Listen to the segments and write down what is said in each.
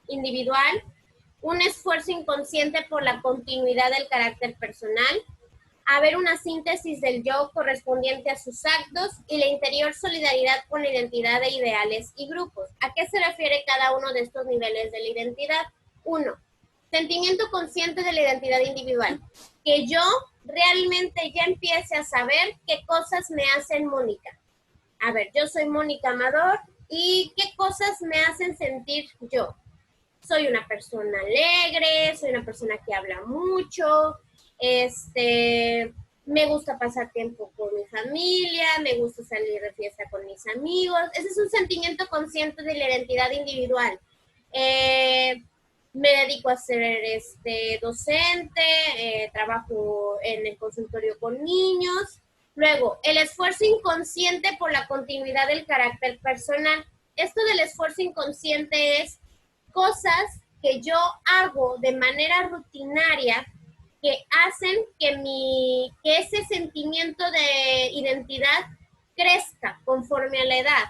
individual, un esfuerzo inconsciente por la continuidad del carácter personal, haber una síntesis del yo correspondiente a sus actos y la interior solidaridad con la identidad de ideales y grupos. ¿A qué se refiere cada uno de estos niveles de la identidad? 1. Sentimiento consciente de la identidad individual. Que yo realmente ya empiece a saber qué cosas me hacen Mónica. A ver, yo soy Mónica Amador y qué cosas me hacen sentir yo. Soy una persona alegre, soy una persona que habla mucho, me gusta pasar tiempo con mi familia, me gusta salir de fiesta con mis amigos. Ese es un sentimiento consciente de la identidad individual. Me dedico a ser docente, trabajo en el consultorio con niños. Luego, el esfuerzo inconsciente por la continuidad del carácter personal. Esto del esfuerzo inconsciente es cosas que yo hago de manera rutinaria que hacen que ese sentimiento de identidad crezca conforme a la edad.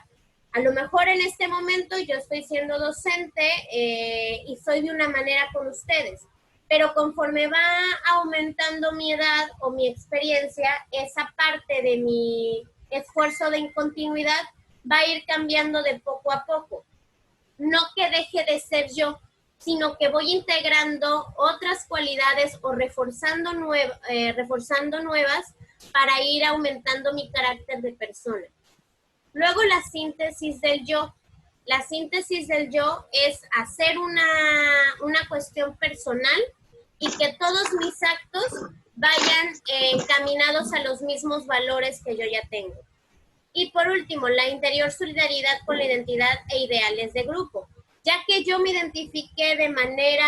A lo mejor en este momento yo estoy siendo docente y soy de una manera con ustedes, pero conforme va aumentando mi edad o mi experiencia, esa parte de mi esfuerzo de continuidad va a ir cambiando de poco a poco. No que deje de ser yo, sino que voy integrando otras cualidades o reforzando nuevas para ir aumentando mi carácter de persona. Luego la síntesis del yo. La síntesis del yo es hacer una cuestión personal y que todos mis actos vayan encaminados a los mismos valores que yo ya tengo. Y por último, la interior solidaridad con la identidad e ideales de grupo. Ya que yo me identifiqué de manera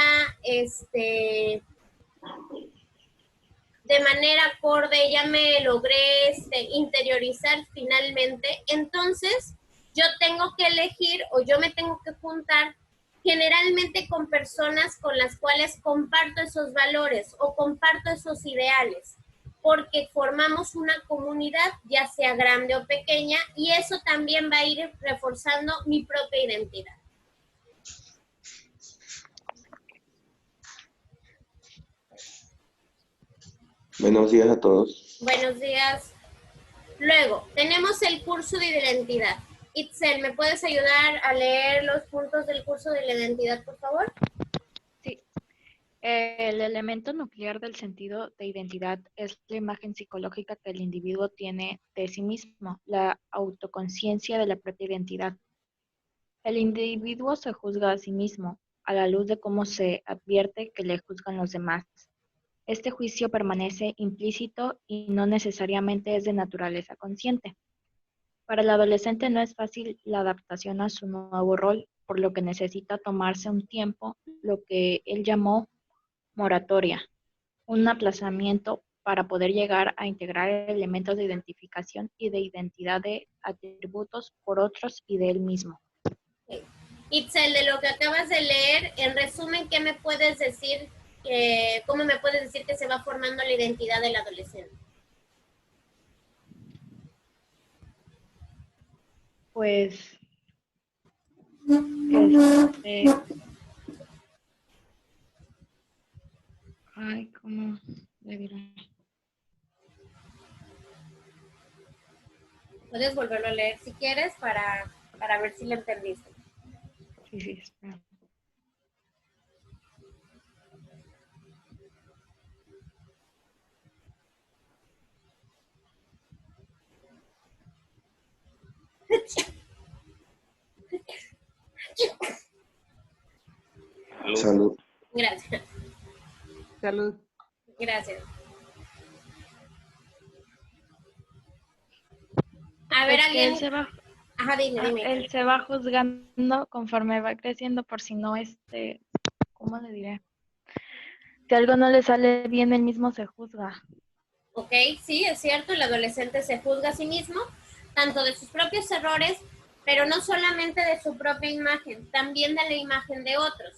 acorde, ya me logré interiorizar finalmente, entonces yo tengo que elegir o yo me tengo que juntar generalmente con personas con las cuales comparto esos valores o comparto esos ideales, porque formamos una comunidad, ya sea grande o pequeña, y eso también va a ir reforzando mi propia identidad. Buenos días a todos. Buenos días. Luego, tenemos el curso de identidad. Itzel, ¿me puedes ayudar a leer los puntos del curso de la identidad, por favor? Sí. El elemento nuclear del sentido de identidad es la imagen psicológica que el individuo tiene de sí mismo, la autoconciencia de la propia identidad. El individuo se juzga a sí mismo, a la luz de cómo se advierte que le juzgan los demás. Este juicio permanece implícito y no necesariamente es de naturaleza consciente. Para el adolescente no es fácil la adaptación a su nuevo rol, por lo que necesita tomarse un tiempo, lo que él llamó moratoria, un aplazamiento para poder llegar a integrar elementos de identificación y de identidad de atributos por otros y de él mismo. Itzel, de lo que acabas de leer, en resumen, ¿qué me puedes decir? ¿Cómo me puedes decir que se va formando la identidad del adolescente? Pues, ¿cómo le diré? Puedes volverlo a leer si quieres para ver si lo entendiste. Sí, espera. Salud. Gracias. Salud. Gracias. A ver, alguien... Ajá, dime. Él se va juzgando conforme va creciendo, por si no, ¿cómo le diré? Si algo no le sale bien, él mismo se juzga. Ok, sí, es cierto, el adolescente se juzga a sí mismo, tanto de sus propios errores, pero no solamente de su propia imagen, también de la imagen de otros.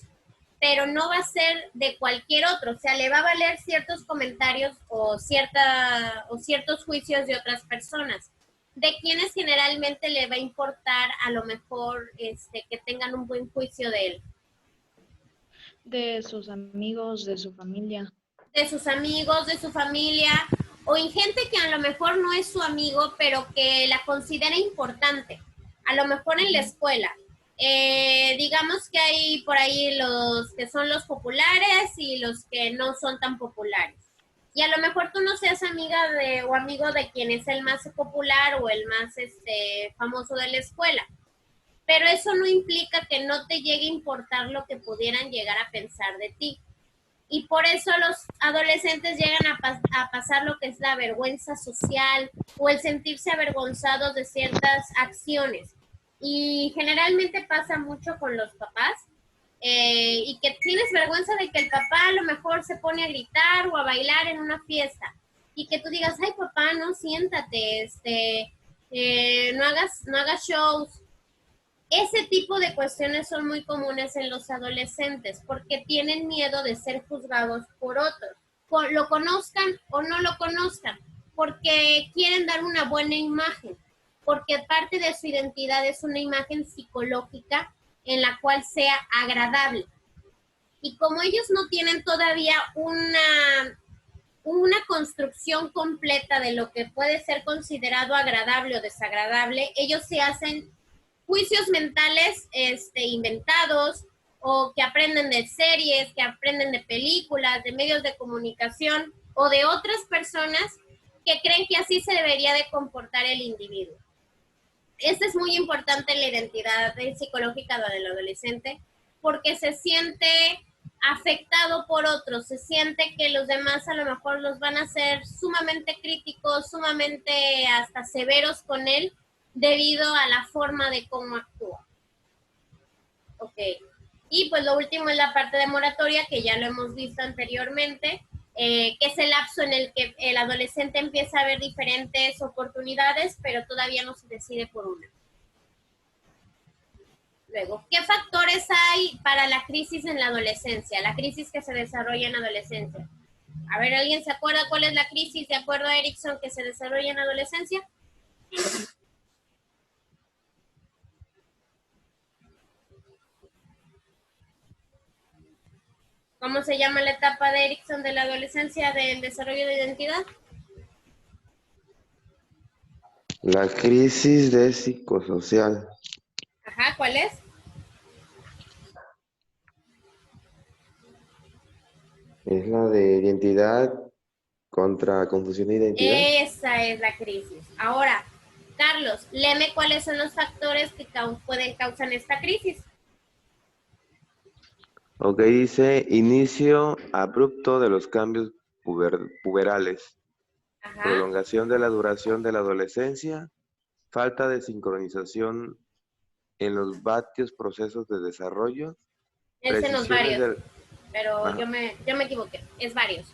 Pero no va a ser de cualquier otro, o sea, le va a valer ciertos comentarios o ciertos juicios de otras personas. de quienes generalmente le va a importar a lo mejor que tengan un buen juicio de él. De sus amigos, de su familia. De sus amigos, de su familia, o en gente que a lo mejor no es su amigo, pero que la considera importante, a lo mejor en la escuela. Digamos que hay por ahí los que son los populares y los que no son tan populares. Y a lo mejor tú no seas amiga de o amigo de quien es el más popular o el más famoso de la escuela. Pero eso no implica que no te llegue a importar lo que pudieran llegar a pensar de ti. Y por eso los adolescentes llegan a pasar lo que es la vergüenza social o el sentirse avergonzados de ciertas acciones. Y generalmente pasa mucho con los papás, y que tienes vergüenza de que el papá a lo mejor se pone a gritar o a bailar en una fiesta. Y que tú digas, ay papá, no, siéntate, no hagas shows. Ese tipo de cuestiones son muy comunes en los adolescentes porque tienen miedo de ser juzgados por otros, lo conozcan o no lo conozcan, porque quieren dar una buena imagen, porque parte de su identidad es una imagen psicológica en la cual sea agradable. Y como ellos no tienen todavía una construcción completa de lo que puede ser considerado agradable o desagradable, ellos se hacen juicios mentales inventados, o que aprenden de series, que aprenden de películas, de medios de comunicación o de otras personas que creen que así se debería de comportar el individuo. Esto es muy importante en la identidad psicológica del adolescente porque se siente afectado por otros, se siente que los demás a lo mejor los van a hacer sumamente críticos, sumamente hasta severos con él, debido a la forma de cómo actúa. Ok. Y pues lo último es la parte de moratoria, que ya lo hemos visto anteriormente, que es el lapso en el que el adolescente empieza a ver diferentes oportunidades, pero todavía no se decide por una. Luego, ¿qué factores hay para la crisis en la adolescencia? La crisis que se desarrolla en adolescencia. A ver, ¿alguien se acuerda cuál es la crisis de acuerdo a Erikson que se desarrolla en adolescencia? ¿Cómo se llama la etapa de Erikson de la adolescencia del desarrollo de identidad? La crisis de psicosocial. Ajá, ¿cuál es? Es la de identidad contra confusión de identidad. Esa es la crisis. Ahora, Carlos, léeme cuáles son los factores que pueden causar esta crisis. Ok, dice inicio abrupto de los cambios puberales, Ajá. prolongación de la duración de la adolescencia, falta de sincronización en los varios procesos de desarrollo, Es en los precisiones varios, del... pero Ajá. yo me equivoqué, es varios.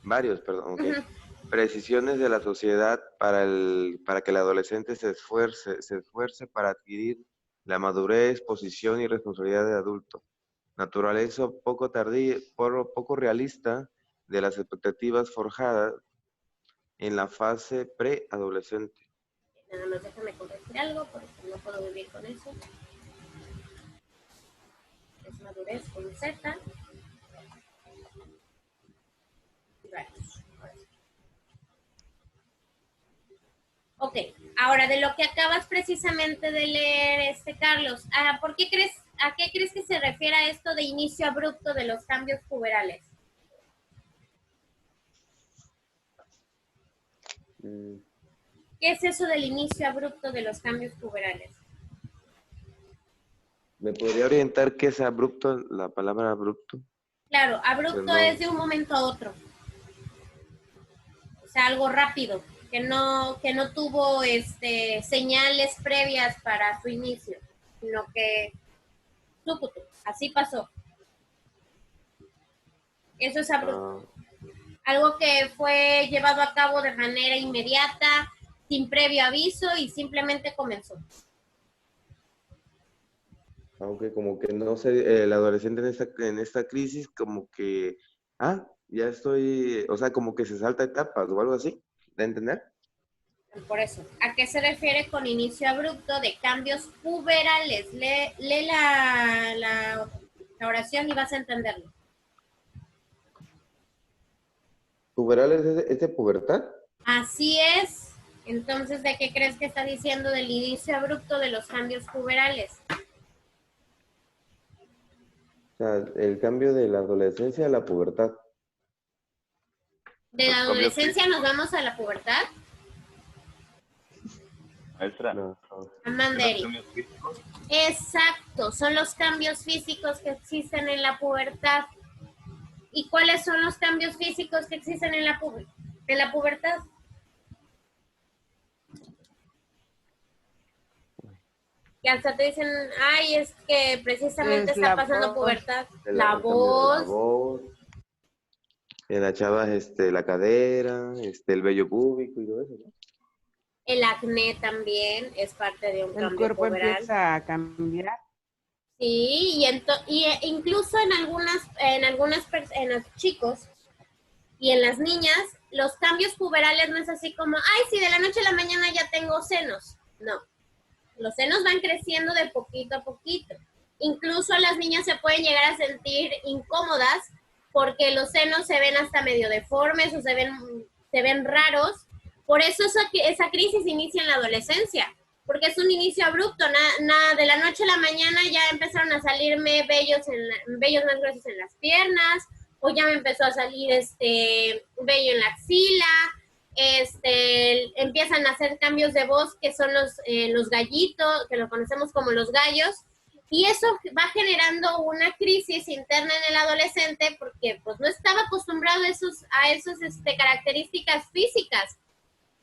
Varios, perdón, ok. Ujú. Precisiones de la sociedad para que el adolescente se esfuerce para adquirir la madurez, posición y responsabilidad de adulto. Naturaleza poco tardía, poco realista de las expectativas forjadas en la fase preadolescente. Nada más déjame corregir algo porque no puedo vivir con eso. Es madurez con Z. Ok, ahora de lo que acabas precisamente de leer, Carlos, ¿a qué crees que se refiere a esto de inicio abrupto de los cambios puberales? ¿Qué es eso del inicio abrupto de los cambios puberales? ¿Me podría orientar qué es abrupto, la palabra abrupto? Claro, abrupto Pues no. es de un momento a otro. O sea, algo rápido, que no tuvo señales previas para su inicio, sino que así pasó. Eso es abrupto. Algo que fue llevado a cabo de manera inmediata, sin previo aviso y simplemente comenzó. Aunque como que no sé, el adolescente en esta crisis como que, ya estoy, o sea, como que se salta etapas o algo así, ¿de entender? Por eso, ¿a qué se refiere con inicio abrupto de cambios puberales? Lee la oración y vas a entenderlo. ¿Puberal es de pubertad? Así es. Entonces, ¿de qué crees que está diciendo del inicio abrupto de los cambios puberales? O sea, el cambio de la adolescencia a la pubertad. ¿De la adolescencia nos vamos a la pubertad? Maestra. No. Amanderi. Exacto, son los cambios físicos que existen en la pubertad. ¿Y cuáles son los cambios físicos que existen en la pubertad? Que hasta te dicen, ay, es que precisamente está pasando pubertad. La voz. En la chava, la cadera, el vello púbico y todo eso, ¿no? El acné también es parte de un El cambio cuerpo puberal. empieza a cambiar. Sí, y incluso en los chicos y en las niñas, los cambios puberales no es así como, ay, sí, de la noche a la mañana ya tengo senos. No, los senos van creciendo de poquito a poquito. Incluso las niñas se pueden llegar a sentir incómodas porque los senos se ven hasta medio deformes o se ven raros. Por eso esa crisis inicia en la adolescencia, porque es un inicio abrupto. De la noche a la mañana ya empezaron a salirme vellos más gruesos en las piernas, o ya me empezó a salir vello en la axila. Empiezan a hacer cambios de voz que son los gallitos, que lo conocemos como los gallos, y eso va generando una crisis interna en el adolescente porque pues no estaba acostumbrado a esas características físicas.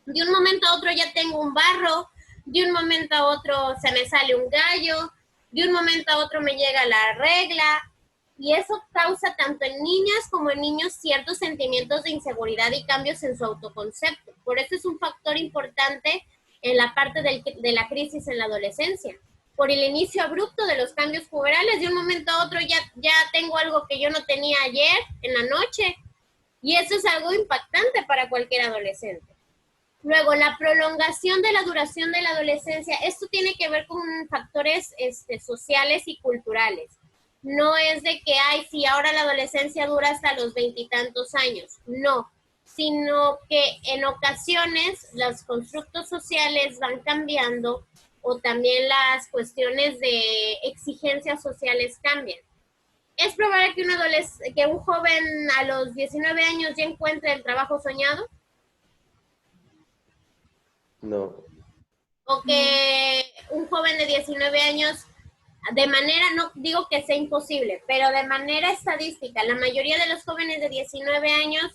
De un momento a otro ya tengo un barro, de un momento a otro se me sale un gallo, de un momento a otro me llega la regla, y eso causa tanto en niñas como en niños ciertos sentimientos de inseguridad y cambios en su autoconcepto. Por eso es un factor importante en la parte de la crisis en la adolescencia. Por el inicio abrupto de los cambios puberales, de un momento a otro ya tengo algo que yo no tenía ayer en la noche, y eso es algo impactante para cualquier adolescente. Luego, la prolongación de la duración de la adolescencia, esto tiene que ver con factores sociales y culturales. No es de que, ay, sí, ahora la adolescencia dura hasta los 20 y tantos años. No, sino que en ocasiones los constructos sociales van cambiando o también las cuestiones de exigencias sociales cambian. ¿Es probable que un joven a los 19 años ya encuentre el trabajo soñado? No. O que un joven de 19 años, de manera, no digo que sea imposible, pero de manera estadística, la mayoría de los jóvenes de 19 años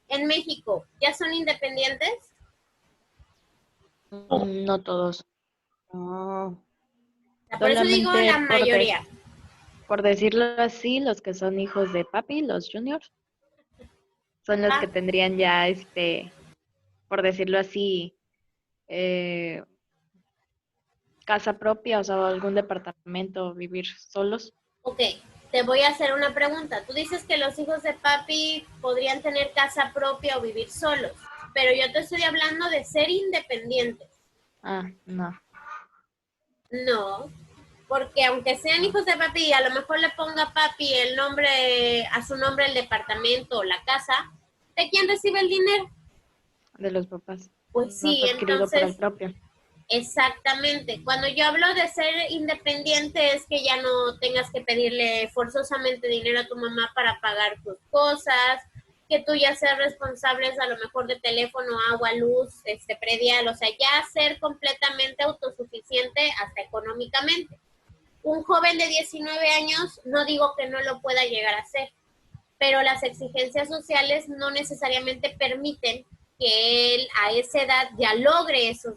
en México ya son independientes. No todos. No. Por eso digo la mayoría. Por decirlo así, los que son hijos de papi, los juniors, son los que tendrían ya, por decirlo así, casa propia, o sea, algún departamento, vivir solos. Ok, te voy a hacer una pregunta. Tú dices que los hijos de papi podrían tener casa propia o vivir solos, pero yo te estoy hablando de ser independientes. Ah, no. No, porque aunque sean hijos de papi, a lo mejor le ponga papi a su nombre el departamento o la casa, ¿de quién recibe el dinero? De los papás. Pues sí, no adquirido entonces, por el propio. exactamente. Cuando yo hablo de ser independiente es que ya no tengas que pedirle forzosamente dinero a tu mamá para pagar tus cosas, que tú ya seas responsable a lo mejor de teléfono, agua, luz, predial, o sea, ya ser completamente autosuficiente hasta económicamente. Un joven de 19 años, no digo que no lo pueda llegar a hacer, pero las exigencias sociales no necesariamente permiten que él a esa edad ya logre ese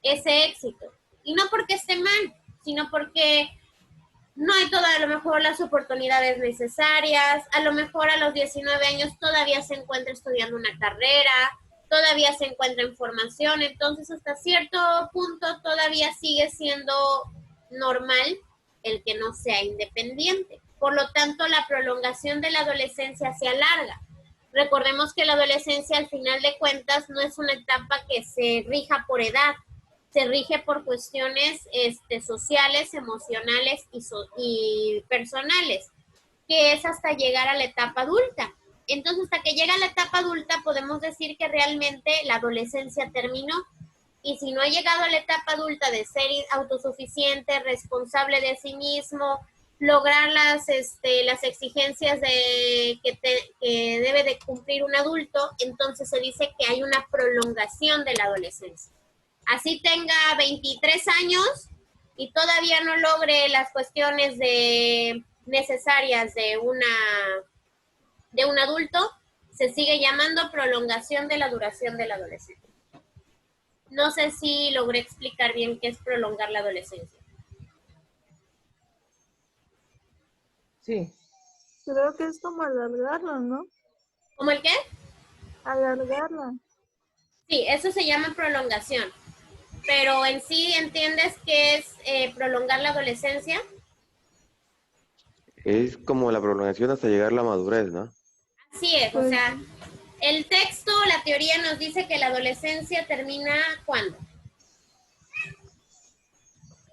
éxito. Y no porque esté mal, sino porque no hay a lo mejor las oportunidades necesarias, a lo mejor a los 19 años todavía se encuentra estudiando una carrera, todavía se encuentra en formación, entonces hasta cierto punto todavía sigue siendo normal el que no sea independiente. Por lo tanto, la prolongación de la adolescencia se alarga. Recordemos que la adolescencia, al final de cuentas, no es una etapa que se rija por edad, se rige por cuestiones sociales, emocionales y personales, que es hasta llegar a la etapa adulta. Entonces, hasta que llega a la etapa adulta, podemos decir que realmente la adolescencia terminó. Y si no ha llegado a la etapa adulta de ser autosuficiente, responsable de sí mismo, lograr las exigencias que debe de cumplir un adulto, entonces se dice que hay una prolongación de la adolescencia. Así tenga 23 años y todavía no logre las cuestiones necesarias de un adulto, se sigue llamando prolongación de la duración de la adolescencia. No sé si logré explicar bien qué es prolongar la adolescencia. Sí. Creo que es como alargarla, ¿no? ¿Cómo el qué? Alargarla. Sí, eso se llama prolongación. Pero en sí, ¿entiendes qué es prolongar la adolescencia? Es como la prolongación hasta llegar a la madurez, ¿no? Así es, o sea, el texto, la teoría nos dice que la adolescencia termina ¿cuándo?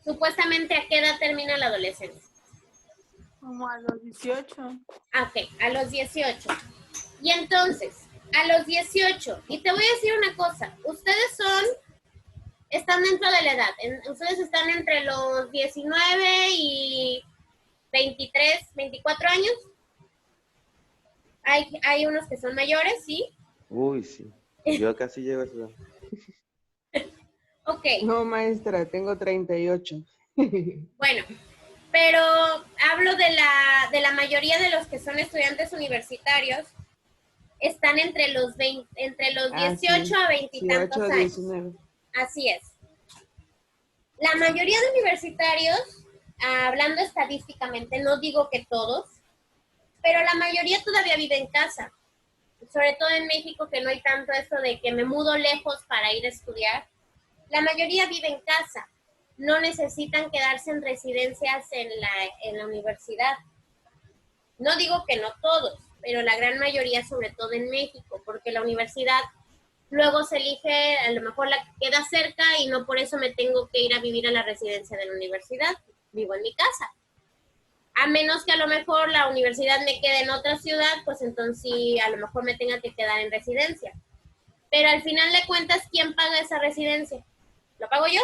Supuestamente, ¿a qué edad termina la adolescencia? Como a los 18. Ok, a los 18. Y entonces, a los 18, y te voy a decir una cosa, ustedes están dentro de la edad, ustedes están entre los 19 y 23, 24 años. Hay unos que son mayores, ¿sí? Uy, sí. Yo casi llego a esa edad. Ok, No, maestra, tengo 38. bueno, pero hablo de la mayoría de los que son estudiantes universitarios, están entre los 18 a 20 y tantos 18, años. 19. Así es. La mayoría de universitarios, hablando estadísticamente, no digo que todos, pero la mayoría todavía vive en casa. Sobre todo en México, que no hay tanto eso de que me mudo lejos para ir a estudiar. La mayoría vive en casa. No necesitan quedarse en residencias en la universidad. No digo que no todos, pero la gran mayoría, sobre todo en México, porque la universidad luego se elige, a lo mejor la que queda cerca y no por eso me tengo que ir a vivir a la residencia de la universidad. Vivo en mi casa. A menos que a lo mejor la universidad me quede en otra ciudad, pues entonces sí, a lo mejor me tenga que quedar en residencia. Pero al final de cuentas, ¿quién paga esa residencia? ¿Lo pago yo?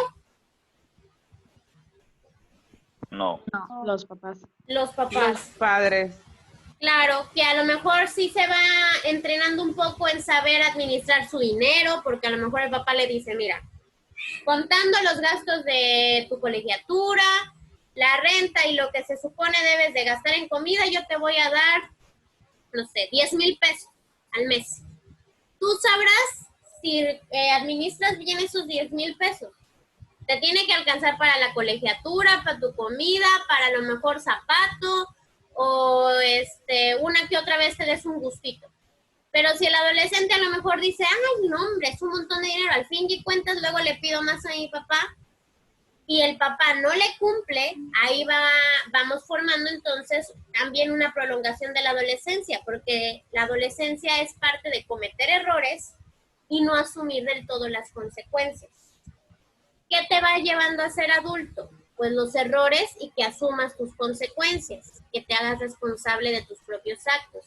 No. No, los papás. Los Los papás. padres. Claro, que a lo mejor sí se va entrenando un poco en saber administrar su dinero, porque a lo mejor el papá le dice, mira, contando los gastos de tu colegiatura, la renta y lo que se supone debes de gastar en comida, yo te voy a dar, no sé, 10,000 pesos al mes. Tú sabrás si administras bien esos 10,000 pesos. Te tiene que alcanzar para la colegiatura, para tu comida, para a lo mejor zapato, o una que otra vez te des un gustito. Pero si el adolescente a lo mejor dice, ay, no, hombre, es un montón de dinero, al fin de cuentas luego le pido más a mi papá, y el papá no le cumple, ahí vamos formando entonces también una prolongación de la adolescencia, porque la adolescencia es parte de cometer errores y no asumir del todo las consecuencias. ¿Qué te va llevando a ser adulto? Pues los errores y que asumas tus consecuencias, que te hagas responsable de tus propios actos.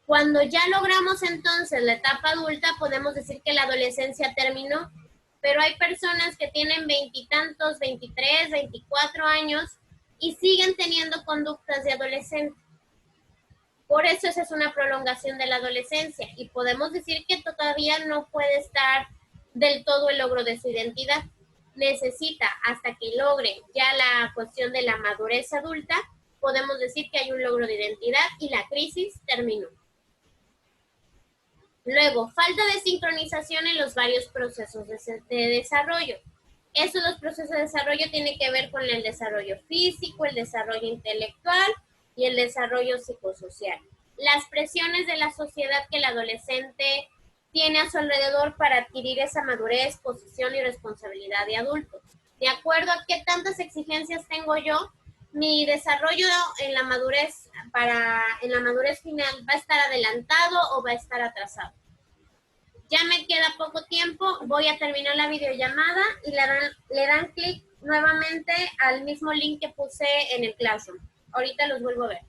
Cuando ya logramos entonces la etapa adulta, podemos decir que la adolescencia terminó, pero hay personas que tienen 20 y tantos, 23, 24 años y siguen teniendo conductas de adolescente. Por eso esa es una prolongación de la adolescencia y podemos decir que todavía no puede estar del todo el logro de su identidad. Necesita hasta que logre ya la cuestión de la madurez adulta, podemos decir que hay un logro de identidad y la crisis terminó. Luego, falta de sincronización en los varios procesos de desarrollo. Los procesos de desarrollo tienen que ver con el desarrollo físico, el desarrollo intelectual y el desarrollo psicosocial. Las presiones de la sociedad que el adolescente tiene a su alrededor para adquirir esa madurez, posición y responsabilidad de adulto. De acuerdo a qué tantas exigencias tengo yo, mi desarrollo en la madurez en la madurez final va a estar adelantado o va a estar atrasado. Ya me queda poco tiempo, voy a terminar la videollamada y le dan clic nuevamente al mismo link que puse en el Classroom. Ahorita los vuelvo a ver.